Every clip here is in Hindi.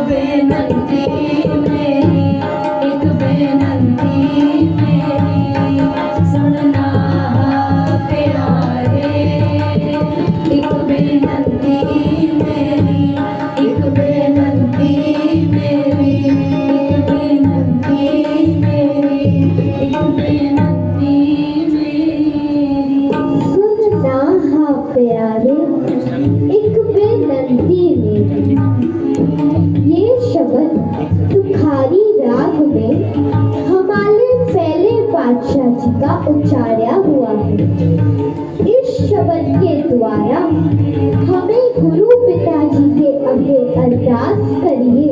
बेनती मेरी, एक बेनती मेरी, सुनना प्यारे। एक बेनती मेरी, एक बेनती मेरी, एक बेनती मेरी, एक बेनती मेरी। सुनना प्यारे, एक बेनती मेरी। ये शब्द तुखारी राग में हमारे पहले बादशाह जी का उच्चारा हुआ है। इस शब्द के द्वारा हमें गुरु पिताजी के आगे अरदास करिए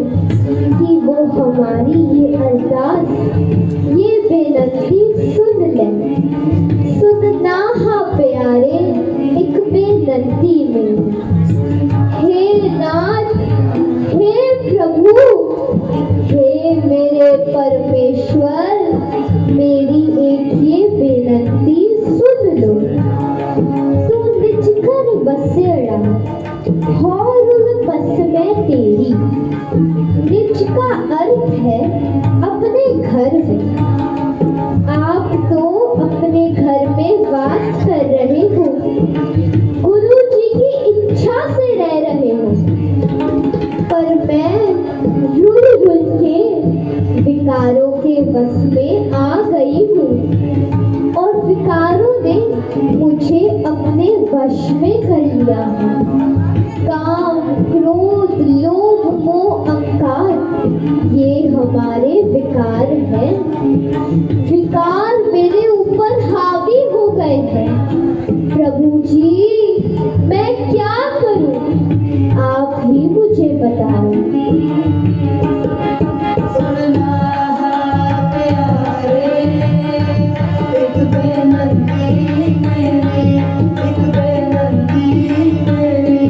कि वो हमारी ये अरदास, ये बेनती सुन लें। सुनना प्यारे, एक बेनती में। हे नाथ, हे प्रभु, हे मेरे परमेश्वर, मेरी एक ये बेनती सुन लो। तू निज कर बसेड़ा, और बस में तेरी। निज का अर्थ है अपने घर में। आप तो अपने घर में वास कर रहे हो, गुरु जी की इच्छा से रह रहे हो, पर मैं रुल रुल के विकारों के बस में आ गई हूँ, और विकारों ने मुझे अपने वश में कर लिया है। काम, क्रोध, लोभ, मोह, अहंकार, ये हमारे विकार हैं। विकार मेरे ऊपर हावी हो गए हैं। प्रभु जी, मैं क्या करूं? आप ही मुझे बताओ। सुनना प्यारे, एक बेनती मेरी, एक बेनती मेरी।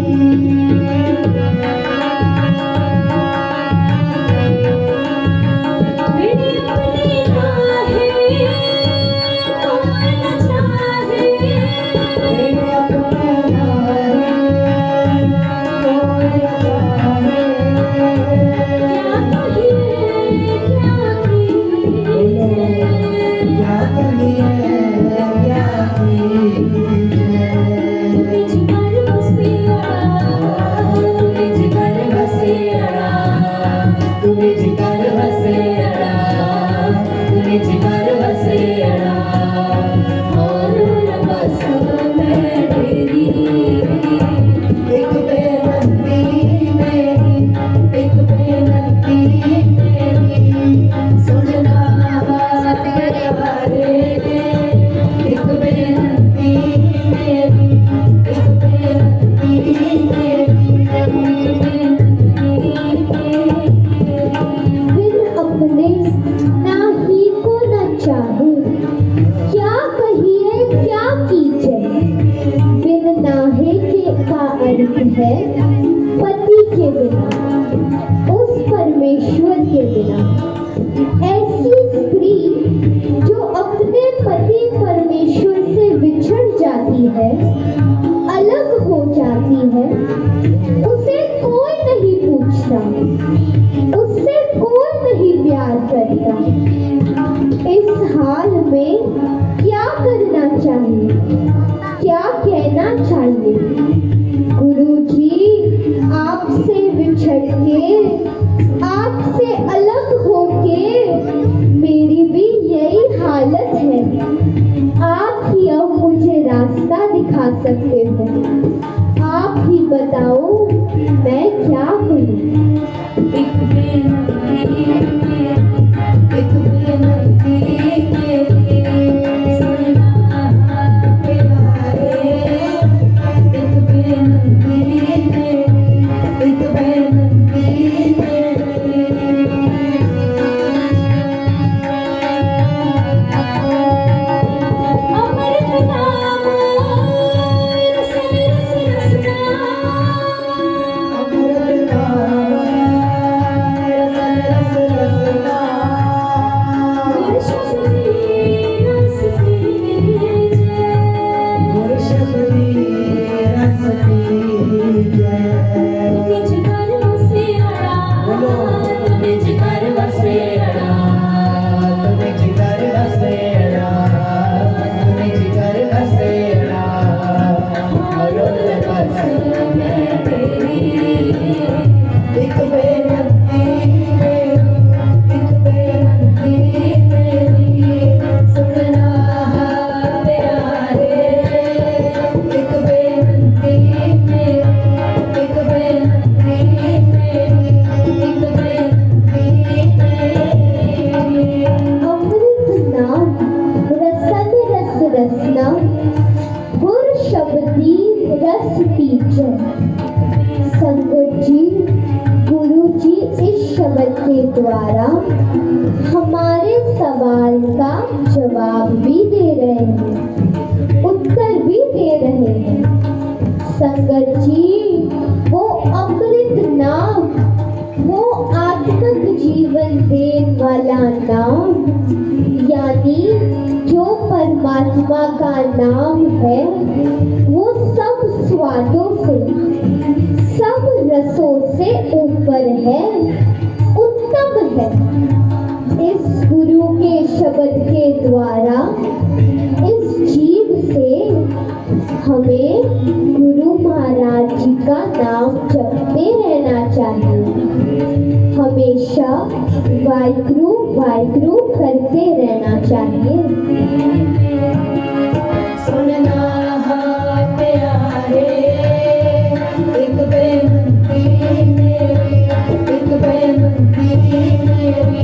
मेरी अपनी राहें कौन न चाहे, मेरी अपनी राहें कौन न चाहे। क्या कहिए क्या कीजिए, क्या कहिए क्या कीजिए। तुझ पर बसेड़ा, तुझ पर बसेड़ा, तुझ पर बसेड़ा, तुझ पर बसेड़ा, और बस मैं तेरी। एक बेनती मेरी, एक बेनती मेरी, सुनना प्यारे। एक बेनती मेरी, एक बेनती मेरी, एक बेनती मेरी। बिन अपने ना ही को न चाहे, क्या कहिए क्या कीजिए। बिन नाहे के का अर्थ है पति के बिना, उस परमेश्वर के बिना। ऐसी स्त्री जो अपने पति परमेश्वर से बिछड़ जाती है, अलग हो जाती है, उसे कोई नहीं पूछता, उससे कोई नहीं प्यार करता। इस हाल में क्या करना चाहिए, क्या कहना चाहिए? गुरु जी, आपसे बिछड़ के, आपसे अलग होके मेरी भी यही हालत है। आप ही अब मुझे रास्ता दिखा सकते हो। आप ही बताओ मैं क्या करूं? एक बेनती मेरी, एक बेनती मेरी, सुनना प्यारे। एक बेनती मेरी, एक बेनती मेरी। अमृत नाम रस रस रसना, अमृत नाम रस रस रसना। के द्वारा हमारे सवाल का जवाब भी दे रहे हैं, उत्तर भी दे रहे हैं। संगत जी, वो अमृत नाम, वो आत्मक जीवन देने वाला नाम, यानी जो परमात्मा का नाम है, वो सब स्वादों से, सब रसों से ऊपर है, उत्तम है। इस गुरु के शब्द के द्वारा, इस जीव से हमें गुरु महाराज जी का नाम जपते रहना चाहिए। हमेशा वाहिगुरु वाहिगुरु करते रहना चाहिए। सुनना प्यारे, एक बेनती मेरी, एक बेनती मेरी।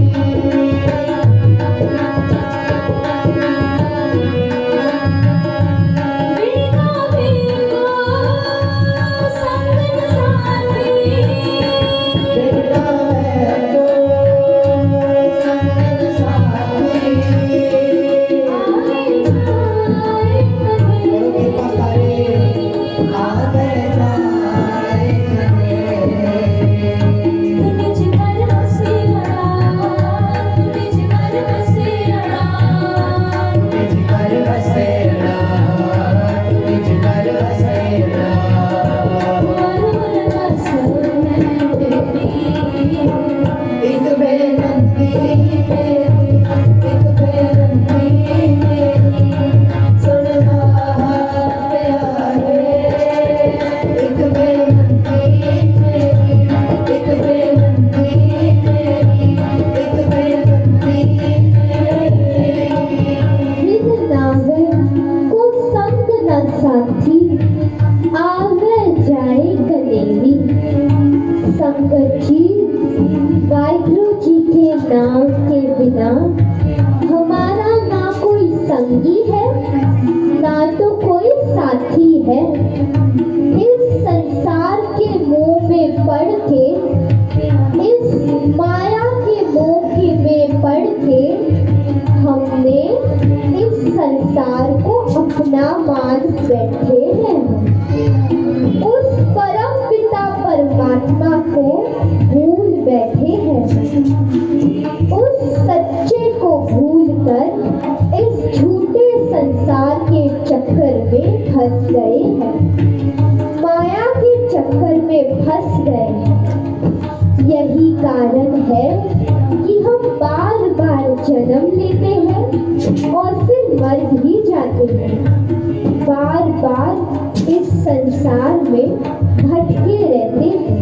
संगत जी, वाहिगुरु जी के नाम के बिना हमारा ना कोई संगी है, ना तो कोई साथी है। इस संसार के मोह में पड़ के, इस माया के मोह में पड़ के हमने इस संसार को अपना मान बैठे हैं। उस परम पिता परमात्मा को भूल बैठे हैं। उस सच्चे को भूल कर इस झूठे संसार के चक्कर में फंस गए हैं, माया के चक्कर में फंस गए हैं। यही कारण है कि हम बार बार जन्म लेते हैं और फिर मर भी जाते हैं। बार बार इस संसार में भटके रहते हैं।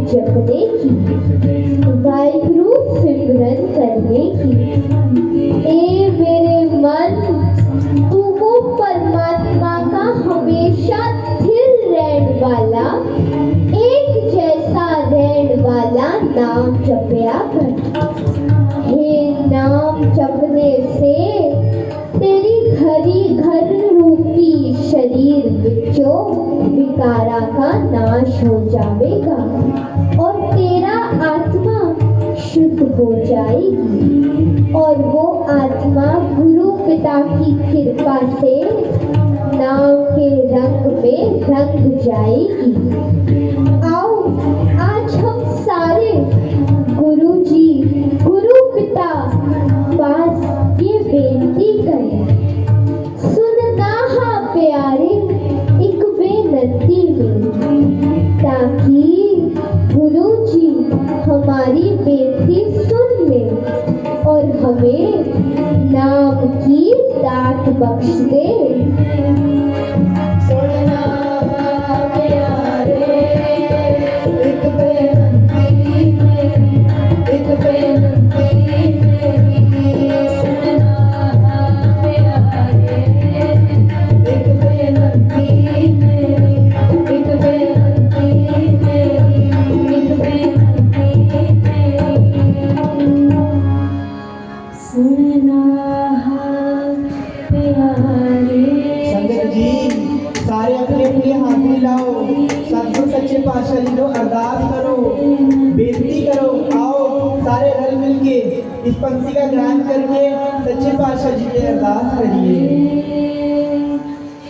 जपने की, वाहिगुरु सिमरन करने की। ए मेरे मन, तू वो परमात्मा का हमेशा स्थिर रहने वाला, एक जैसा रहने वाला नाम जपया कर। हे नाम जपने से तेरी घरी घर रूपी शरीर विचों विकारा का नाश हो जाएगा और तेरा आत्मा शुद्ध हो जाएगी और वो आत्मा गुरु पिता की कृपा से नाम के रंग में रंग जाएगी। आओ आज हम सारे गुरु जी, गुरु पिता पास ये बेनती करें। सुनना हा प्यारे एक बेनती में, ताकि गुरु जी हमारी बेनती सुन ले और हमें नाम की दात बख्श दे। सुनना प्यारे एक बेनती मेरी, एक बेनती मेरी। सुनना प्यारे एक बेनती मेरी, एक बेनती मेरी, एक बेनती मेरी। सुनना प्यारे। संगत जी सारे अपने अपने हाथ मिलाओ, सतगुरु सच्चे पातशाह जी को अरदास करो, बेनती करो। आओ सारे रल मिल के इस पंक्ति का गान करके सच्चे पातशाह जी के अरदास करिए।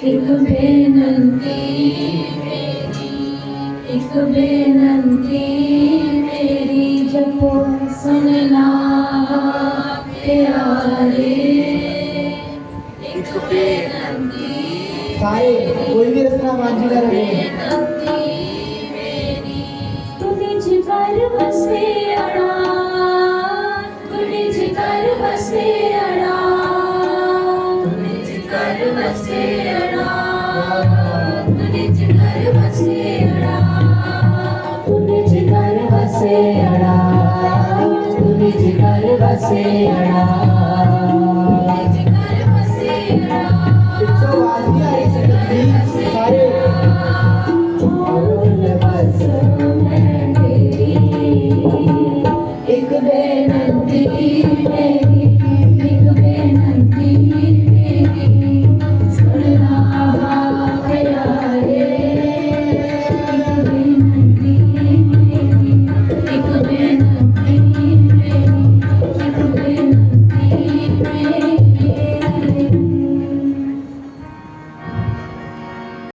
एक बेनती मेरी, एक बेनती मेरी जपो सुनना प्यारे। एक बेनती सारे कोई भी रचना मांझी ना रहे। तू निज कर बसे अड़ा, तू निज कर बसे अड़ा, तू निज कर बसे अड़ा, तू निज कर बसे अड़ा, तू निज कर बसे अड़ा, तू निज कर बसे अड़ा।